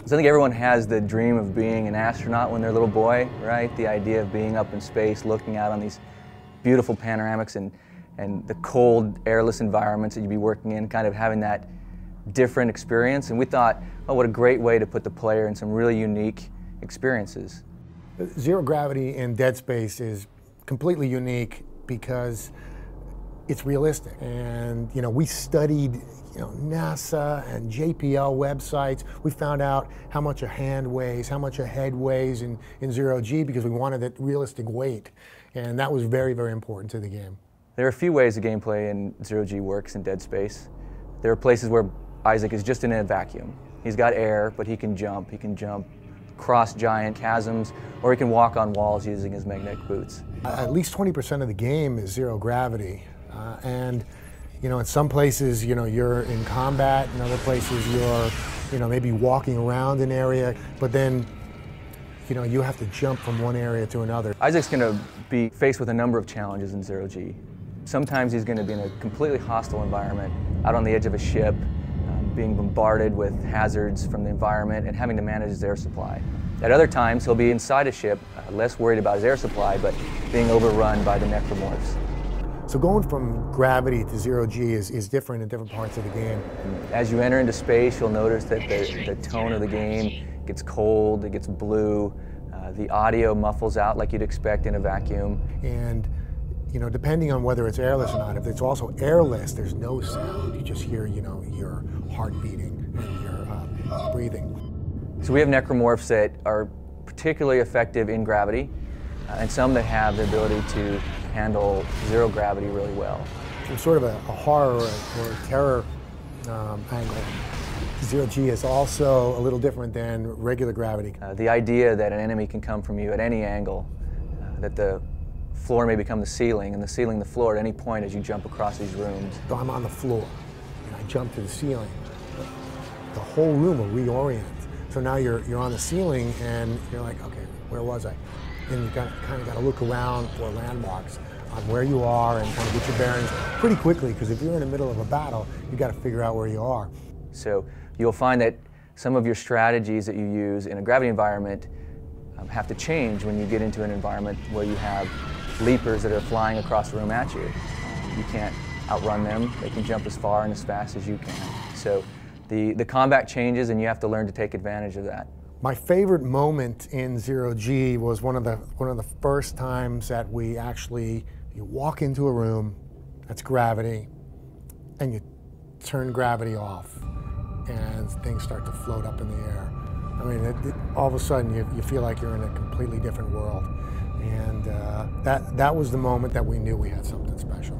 So I think everyone has the dream of being an astronaut when they're a little boy, right? The idea of being up in space, looking out on these beautiful panoramics and the cold, airless environments that you'd be working in, kind of having that different experience. And we thought, oh, what a great way to put the player in some really unique experiences. Zero gravity in Dead Space is completely unique because it's realistic. And we studied NASA and JPL websites. We found out how much a hand weighs, how much a head weighs in Zero G because we wanted that realistic weight. And that was very, very important to the game. There are a few ways the gameplay in Zero G works in Dead Space. There are places where Isaac is just in a vacuum. He's got air, but he can jump. He can jump across giant chasms, or he can walk on walls using his magnetic boots. At least 20% of the game is zero gravity. And in some places, you're in combat. In other places, you're, maybe walking around an area. But then, you have to jump from one area to another. Isaac's going to be faced with a number of challenges in Zero G. Sometimes he's going to be in a completely hostile environment, out on the edge of a ship, being bombarded with hazards from the environment and having to manage his air supply. At other times, he'll be inside a ship, less worried about his air supply, but being overrun by the necromorphs. So going from gravity to Zero G is different in different parts of the game. As you enter into space, you'll notice that the tone of the game gets cold, it gets blue, the audio muffles out like you'd expect in a vacuum. And depending on whether it's airless or not, if it's also airless, there's no sound. You just hear, your heart beating and your breathing. So we have necromorphs that are particularly effective in gravity, and some that have the ability to handle zero gravity really well. It's sort of a horror or terror angle. Zero G is also a little different than regular gravity. The idea that an enemy can come from you at any angle, that the floor may become the ceiling, and the ceiling the floor at any point as you jump across these rooms. So I'm on the floor, and I jump to the ceiling. The whole room will reorient. So now you're on the ceiling, and you're like, okay, where was I? And you kind of got to look around for landmarks on where you are and kind of get your bearings pretty quickly, because if you're in the middle of a battle, you got to figure out where you are. So you'll find that some of your strategies that you use in a gravity environment have to change when you get into an environment where you have leapers that are flying across the room at you. You can't outrun them. They can jump as far and as fast as you can. So the combat changes, and you have to learn to take advantage of that. My favorite moment in Zero G was one of the first times that we actually, you walk into a room that's gravity, and you turn gravity off, and things start to float up in the air. I mean, all of a sudden you feel like you're in a completely different world. And that was the moment that we knew we had something special.